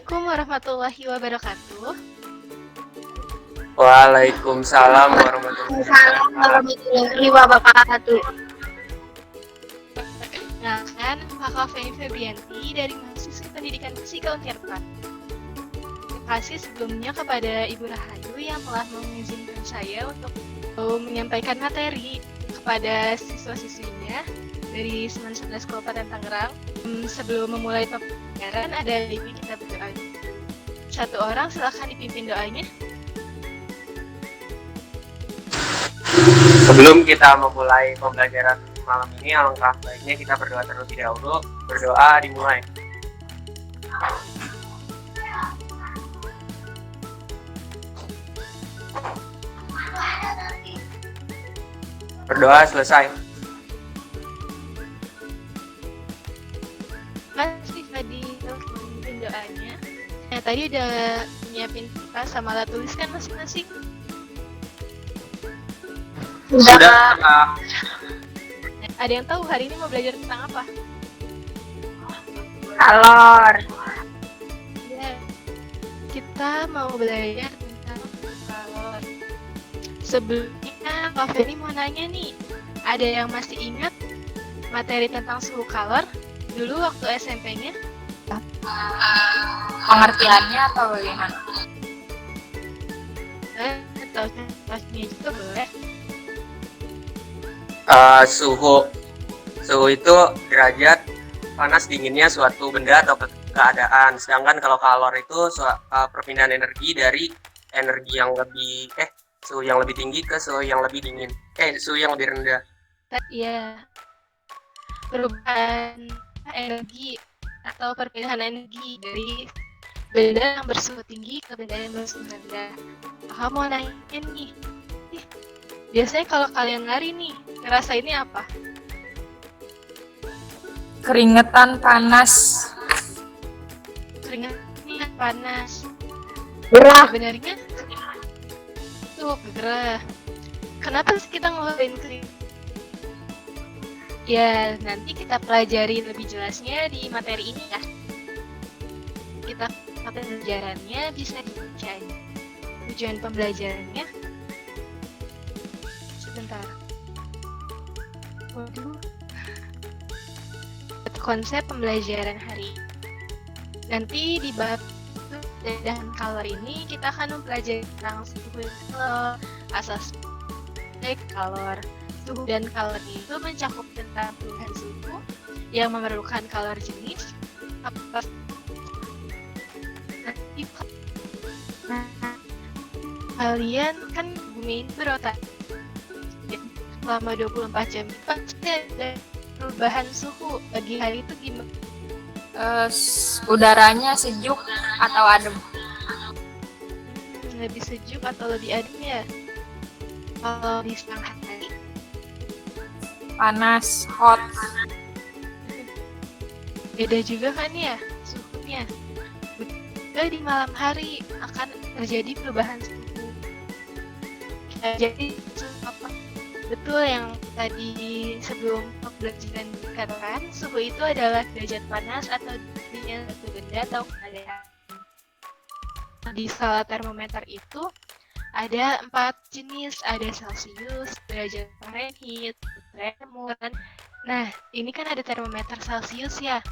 Assalamualaikum warahmatullahi wabarakatuh. Waalaikumsalam warahmatullahi Assalamualaikum warahmatullahi wabarakatuh. Perkenalkan, Kakak Feni Febrianti dari Mahasiswa Pendidikan Fisika Untirta. Terima kasih sebelumnya kepada Ibu Rahayu yang telah mengizinkan saya untuk menyampaikan materi kepada siswa-siswinya dari Semen 11 Kabupaten Tangerang. Sebelum memulai pembelajaran, ada baiknya kita berdoa. Satu orang silakan dipimpin doanya. Sebelum kita memulai pembelajaran malam ini, alangkah baiknya kita berdoa terlebih dahulu. Berdoa dimulai. Berdoa selesai. Masih tadi memimpin doanya. Nah, tadi udah nyiapin kertas sama alat tulis kan masing-masing. Sudah. Ada yang tahu hari ini mau belajar tentang apa? Kalor. Ya, kita mau belajar tentang kalor. Sebelumnya, Kak Feni mau nanya nih, ada yang masih ingat materi tentang suhu kalor dulu waktu SMP-nya? Pengertiannya atau bagaimana? Atau contohnya juga boleh. Suhu itu derajat panas dinginnya suatu benda atau keadaan. Sedangkan kalau kalor itu perpindahan energi dari energi yang lebih suhu yang lebih tinggi ke suhu yang lebih dingin. Suhu yang lebih rendah. Iya. Perubahan energi atau perpindahan energi dari benda yang bersuhu tinggi ke benda yang bersuhu rendah. Kamu mau nanya nih, biasanya kalau kalian lari nih, ngerasainnya apa? Keringetan panas. Keringatnya panas. Gerah. Sebenarnya tuh gerah. Kenapa sih kita ngeluarin keringat? Ya, nanti kita pelajari lebih jelasnya di materi ini ya. Kita pembelajarannya bisa dibaca. Tujuan pembelajarannya sebentar. Waduh. Konsep pembelajaran hari. Nanti di bab dan kalor ini kita akan mempelajari tentang suhu kalor, asas kalor. Suhu dan kalor itu mencakup tentang perubahan suhu yang memerlukan kalor jenis apa. Nah, kalian kan bumi berotasi selama 24 jam pasti ada perubahan suhu. Pagi hari itu gimana? Udaranya sejuk atau adem? Lebih sejuk atau lebih adem ya? Kalau di siang hari Panas, hot. beda juga kan ya suhunya. Juga di malam hari akan terjadi perubahan suhu. Jadi apa? Betul yang tadi sebelum pembelajaran dikatakan, suhu itu adalah derajat panas atau dinginnya suatu benda atau keadaan. Di skala termometer itu ada 4 jenis, ada Celcius, derajat Fahrenheit, Fahrenheit. Nah, ini kan ada termometer Celcius ya.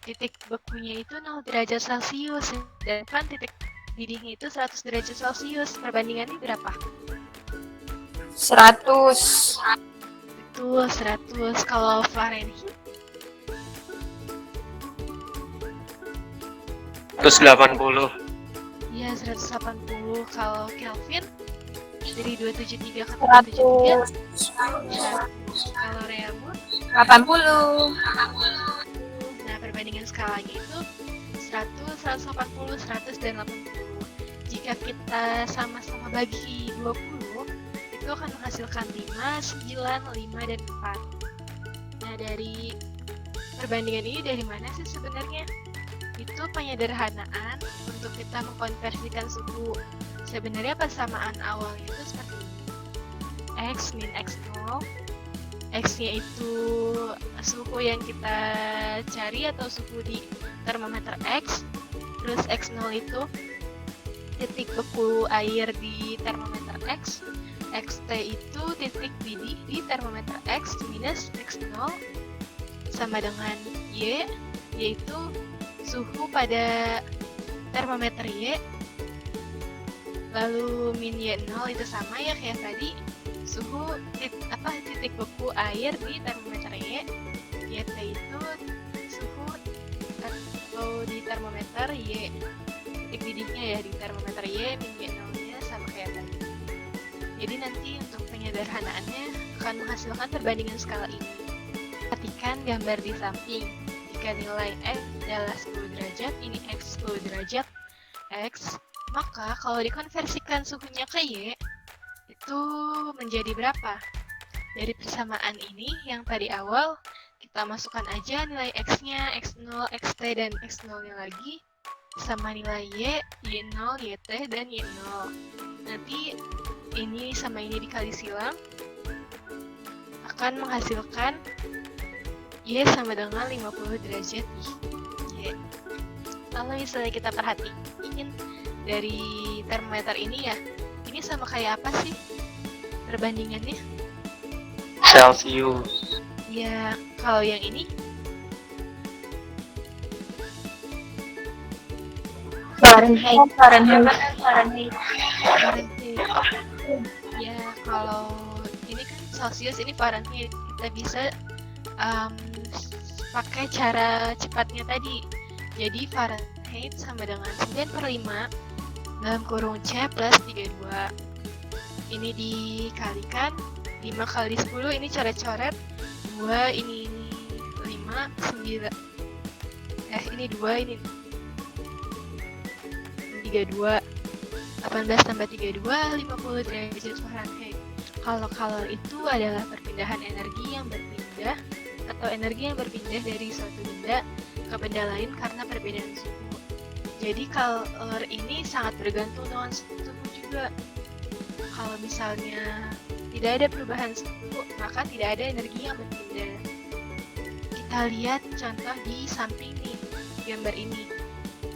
Titik bekunya itu 0 derajat Celcius, dan kan titik didihnya itu 100 derajat Celcius. Perbandingannya berapa? 100. Betul, 100. Kalau Fahrenheit 180. iya 180. Kalau Kelvin dari 273 ke 100. 273. Kalau Reaumur 80. Nah, perbandingan skalanya itu 100, 180, 100, dan 80. Jika kita sama-sama bagi 20, itu akan menghasilkan 5, 9, 5, dan 4. Nah, dari perbandingan ini dari mana sih sebenarnya? Itu penyederhanaan untuk kita mengkonversikan suhu. Sebenarnya persamaan awalnya itu seperti ini. X min X0. X-nya itu suhu yang kita cari atau suhu di termometer X. Terus X0 itu titik beku air di termometer X. XT itu titik didih di termometer X minus X0 sama dengan Y, yaitu suhu pada termometer Y. Lalu min Y0 itu sama ya kayak tadi, suhu titik beku air di termometer Y. YT itu suhu atau di termometer Y, titik didihnya ya di termometer Y, min Y0-nya sama kayak tadi. Jadi nanti untuk penyederhanaannya akan menghasilkan perbandingan skala ini. Perhatikan gambar di samping. Jika nilai X adalah 10 derajat, ini X 10 derajat X, maka kalau dikonversikan suhunya ke Y, itu menjadi berapa? Dari persamaan ini yang tadi awal, kita masukkan aja nilai X-nya, X0, XT, dan X0-nya lagi, sama nilai Y, Y0, YT, dan Y0. Nanti ini sama ini dikali silang, akan menghasilkan Y sama dengan 50 derajat Y. Lalu misalnya kita perhatiin dari termometer ini ya, ini sama kayak apa sih perbandingannya? Celcius. Ya, kalau yang ini Fahrenheit. Fahrenheit. Ya, kalau ini kan Celsius, ini Fahrenheit. Kita bisa pakai cara cepatnya tadi. Jadi Fahrenheit sama dengan 9/5 dalam kurung C plus 32. Ini dikalikan 5 kali 10, ini coret-coret. 2, ini 5, 9. Ini 2, ini 32. 18 tambah 32, 50 derajat Fahrenheit. Kalau kalor itu adalah perpindahan energi yang berpindah atau energi yang berpindah dari suatu benda ke benda lain karena perbedaan suhu. Jadi kalor ini sangat bergantung dengan suhu juga. Kalau misalnya tidak ada perubahan suhu, maka tidak ada energi yang berpindah. Kita lihat contoh di samping nih, gambar ini.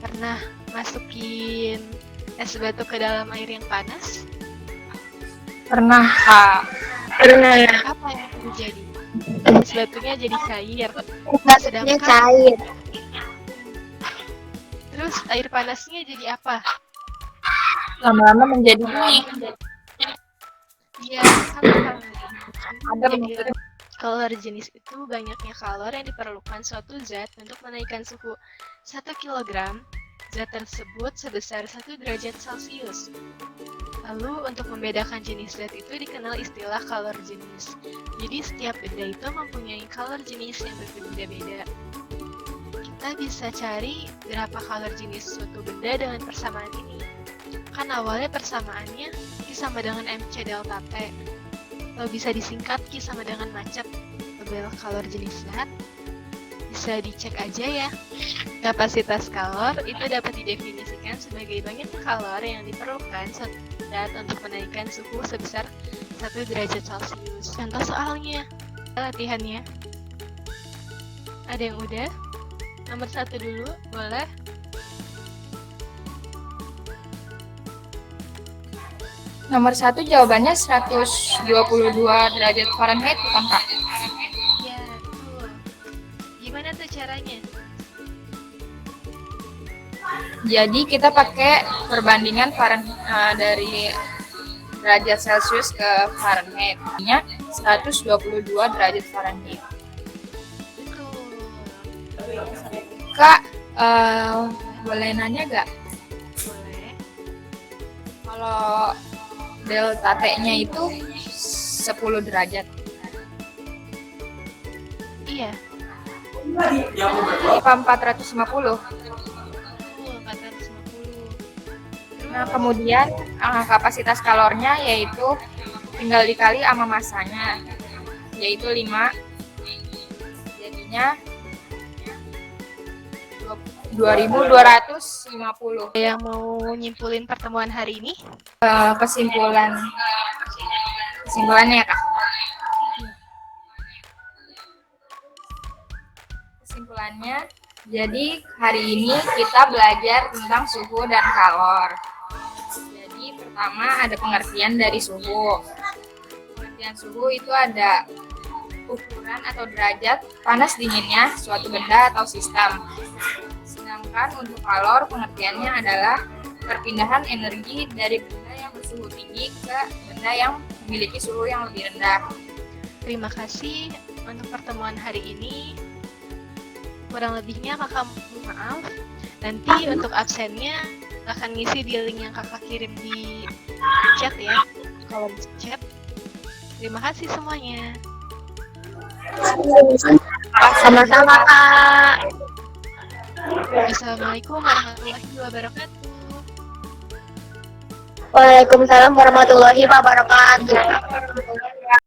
Pernah masukin es batu ke dalam air yang panas? Pernah, Kak. Pernah. Apa yang terjadi? Es batunya jadi cair. Batunya cair. Terus air panasnya jadi apa? Lama-lama menjadi mie. Iya, kan Ada jadi kalor jenis itu banyaknya kalor yang diperlukan suatu zat untuk menaikkan suhu 1 kg zat tersebut sebesar 1 derajat Celcius. Lalu untuk membedakan jenis zat itu dikenal istilah kalor jenis. Jadi setiap benda itu mempunyai kalor jenis yang berbeda-beda. Kita bisa cari berapa kalor jenis suatu benda dengan persamaan ini. Kan awalnya persamaannya Q sama dengan MC delta T. Atau bisa disingkat Q sama dengan macet. Tabel kalor jenis zat. Bisa dicek aja ya. Kapasitas kalor itu dapat didefinisikan sebagai banyaknya kalor yang diperlukan suatu zat untuk menaikkan suhu sebesar 1 derajat Celcius. Contoh soalnya, latihannya. Ada yang udah? Nomor 1 dulu, boleh? Nomor 1 jawabannya 122 derajat Fahrenheit, bukan, Kak? Ya, betul. Gimana tuh caranya? Jadi kita pakai perbandingan dari derajat Celcius ke Fahrenheit. Nya 122 derajat Fahrenheit. Betul. Kak, boleh nanya gak? Boleh. Kalau delta T-nya itu 10 derajat. Iya, Apa 450? betul, 450. Nah, kemudian kapasitas kalornya yaitu tinggal dikali sama masanya, yaitu 5. Jadinya 2250. Yang mau nyimpulin pertemuan hari ini? Kesimpulannya, Kak. Kesimpulannya Jadi hari ini kita belajar tentang suhu dan kalor. Jadi pertama ada pengertian dari suhu. Pengertian suhu itu ada ukuran atau derajat panas dinginnya suatu benda atau sistem. Sedangkan untuk kalor pengertiannya adalah perpindahan energi dari benda yang bersuhu tinggi ke benda yang memiliki suhu yang lebih rendah. Terima kasih untuk pertemuan hari ini. Kurang lebihnya kakak mohon maaf. Nanti untuk absennya akan ngisi di link yang kakak kirim di chat ya, kolom chat. Terima kasih semuanya. Sama-sama, Kak. Assalamualaikum warahmatullahi wabarakatuh. Waalaikumsalam warahmatullahi wabarakatuh.